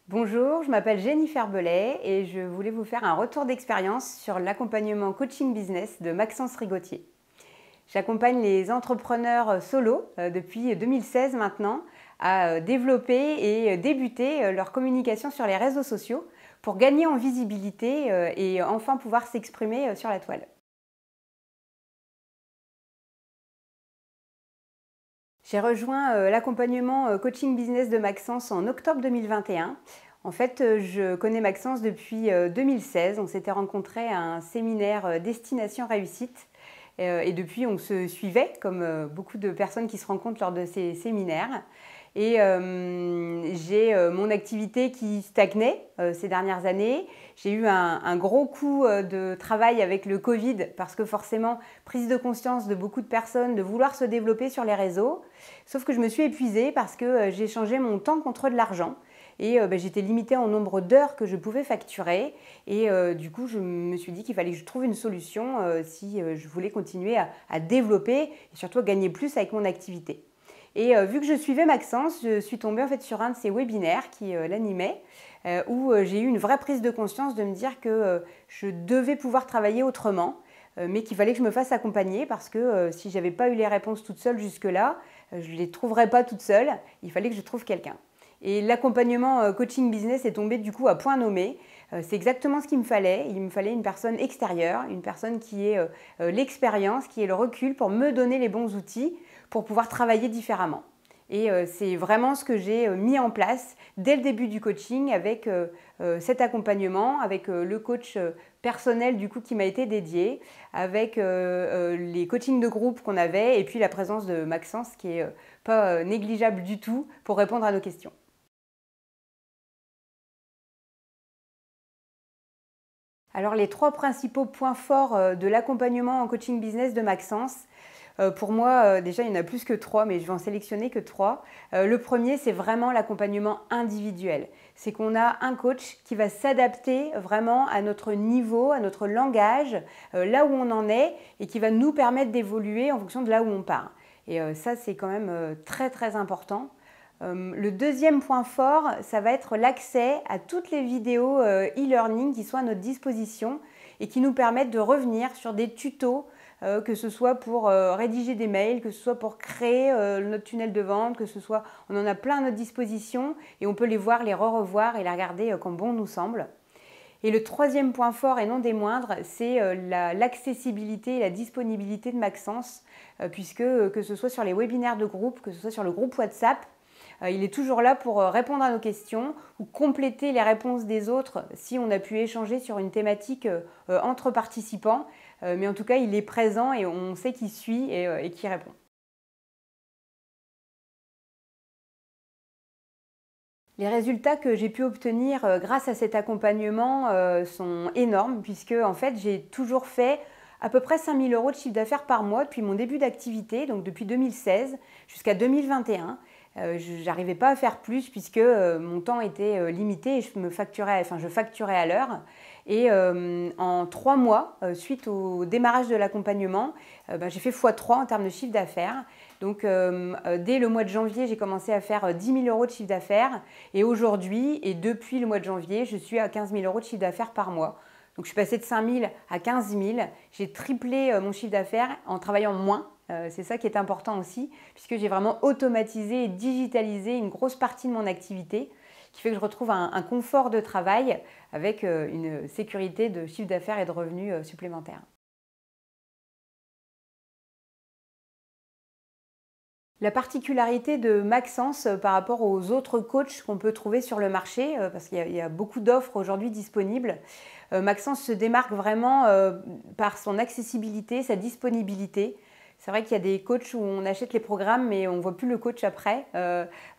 Bonjour, je m'appelle Jennifer Belay et je voulais vous faire un retour d'expérience sur l'accompagnement coaching business de Maxence Rigotier. J'accompagne les entrepreneurs solo depuis 2016 maintenant à développer et débuter leur communication sur les réseaux sociaux pour gagner en visibilité et enfin pouvoir s'exprimer sur la toile. J'ai rejoint l'accompagnement coaching business de Maxence en octobre 2021. En fait, je connais Maxence depuis 2016. On s'était rencontrés à un séminaire Destination Réussite. Et depuis, on se suivait, comme beaucoup de personnes qui se rencontrent lors de ces séminaires. Et j'ai mon activité qui stagnait ces dernières années. J'ai eu un gros coup de travail avec le Covid parce que forcément, prise de conscience de beaucoup de personnes de vouloir se développer sur les réseaux. Sauf que je me suis épuisée parce que j'ai changé mon temps contre de l'argent. Et j'étais limitée en nombre d'heures que je pouvais facturer. Et du coup, je me suis dit qu'il fallait que je trouve une solution si je voulais continuer à développer et surtout à gagner plus avec mon activité. Et vu que je suivais Maxence, je suis tombée en fait sur un de ses webinaires qui l'animait, où j'ai eu une vraie prise de conscience de me dire que je devais pouvoir travailler autrement, mais qu'il fallait que je me fasse accompagner parce que si je n'avais pas eu les réponses toute seule jusque-là, je ne les trouverais pas toute seule, il fallait que je trouve quelqu'un. Et l'accompagnement coaching business est tombé du coup à point nommé. C'est exactement ce qu'il me fallait. Il me fallait une personne extérieure, une personne qui ait l'expérience, qui ait le recul pour me donner les bons outils pour pouvoir travailler différemment. Et c'est vraiment ce que j'ai mis en place dès le début du coaching avec cet accompagnement, avec le coach personnel du coup qui m'a été dédié, avec les coachings de groupe qu'on avait et puis la présence de Maxence qui est pas négligeable du tout pour répondre à nos questions. Alors les trois principaux points forts de l'accompagnement en coaching business de Maxence, pour moi, déjà, il y en a plus que trois, mais je vais en sélectionner que trois. Le premier, c'est vraiment l'accompagnement individuel. C'est qu'on a un coach qui va s'adapter vraiment à notre niveau, à notre langage, là où on en est, et qui va nous permettre d'évoluer en fonction de là où on part. Et ça, c'est quand même très, très important. Le deuxième point fort, ça va être l'accès à toutes les vidéos e-learning qui sont à notre disposition et qui nous permettent de revenir sur des tutos, que ce soit pour rédiger des mails, que ce soit pour créer notre tunnel de vente, que ce soit, on en a plein à notre disposition et on peut les voir, les re-revoir et les regarder comme bon nous semble. Et le troisième point fort et non des moindres, c'est l'accessibilité et la disponibilité de Maxence, puisque que ce soit sur les webinaires de groupe, que ce soit sur le groupe WhatsApp, il est toujours là pour répondre à nos questions ou compléter les réponses des autres si on a pu échanger sur une thématique entre participants. Mais en tout cas, il est présent et on sait qu'il suit et qu'il répond. Les résultats que j'ai pu obtenir grâce à cet accompagnement sont énormes puisque en fait, j'ai toujours fait à peu près 5 000 € de chiffre d'affaires par mois depuis mon début d'activité, donc depuis 2016 jusqu'à 2021. Je n'arrivais pas à faire plus puisque mon temps était limité et je facturais à l'heure. Et en 3 mois, suite au démarrage de l'accompagnement, j'ai fait x3 en termes de chiffre d'affaires. Donc dès le mois de janvier, j'ai commencé à faire 10 000 € de chiffre d'affaires. Et aujourd'hui, et depuis le mois de janvier, je suis à 15 000 € de chiffre d'affaires par mois. Donc je suis passée de 5 000 à 15 000. J'ai triplé mon chiffre d'affaires en travaillant moins. C'est ça qui est important aussi, puisque j'ai vraiment automatisé et digitalisé une grosse partie de mon activité, qui fait que je retrouve un confort de travail avec une sécurité de chiffre d'affaires et de revenus supplémentaires. La particularité de Maxence par rapport aux autres coachs qu'on peut trouver sur le marché, parce qu'il y a beaucoup d'offres aujourd'hui disponibles, Maxence se démarque vraiment par son accessibilité, sa disponibilité. C'est vrai qu'il y a des coachs où on achète les programmes mais on ne voit plus le coach après.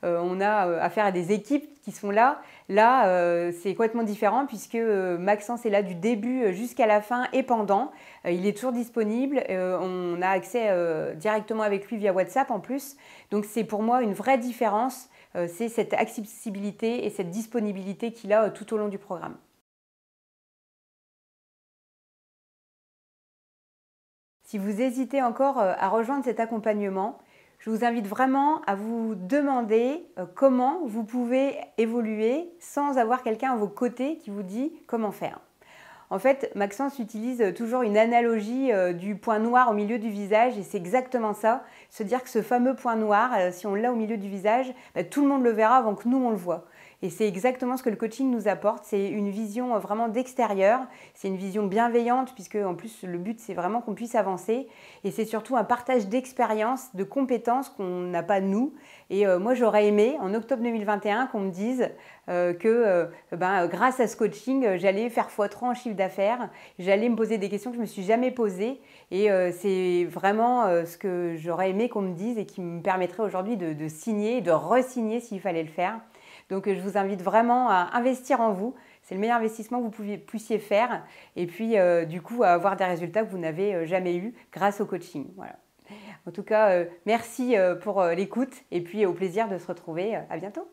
On a affaire à des équipes qui sont là. Là, c'est complètement différent puisque Maxence est là du début jusqu'à la fin et pendant. Il est toujours disponible. On a accès directement avec lui via WhatsApp en plus. Donc c'est pour moi une vraie différence. C'est cette accessibilité et cette disponibilité qu'il a tout au long du programme. Si vous hésitez encore à rejoindre cet accompagnement, Je vous invite vraiment à vous demander comment vous pouvez évoluer sans avoir quelqu'un à vos côtés qui vous dit comment faire. En fait, Maxence utilise toujours une analogie du point noir au milieu du visage et c'est exactement ça. Se dire que ce fameux point noir, si on l'a au milieu du visage, tout le monde le verra avant que nous on le voit. Et c'est exactement ce que le coaching nous apporte, c'est une vision vraiment d'extérieur, c'est une vision bienveillante puisque en plus le but c'est vraiment qu'on puisse avancer et c'est surtout un partage d'expériences, de compétences qu'on n'a pas nous. Et moi j'aurais aimé en octobre 2021 qu'on me dise grâce à ce coaching j'allais faire x3 en chiffre d'affaires, j'allais me poser des questions que je ne me suis jamais posées et c'est vraiment ce que j'aurais aimé qu'on me dise et qui me permettrait aujourd'hui de signer, de re-signer s'il fallait le faire. Donc je vous invite vraiment à investir en vous. C'est le meilleur investissement que vous puissiez faire et puis du coup à avoir des résultats que vous n'avez jamais eus grâce au coaching. Voilà. En tout cas, merci pour l'écoute et puis au plaisir de se retrouver. À bientôt.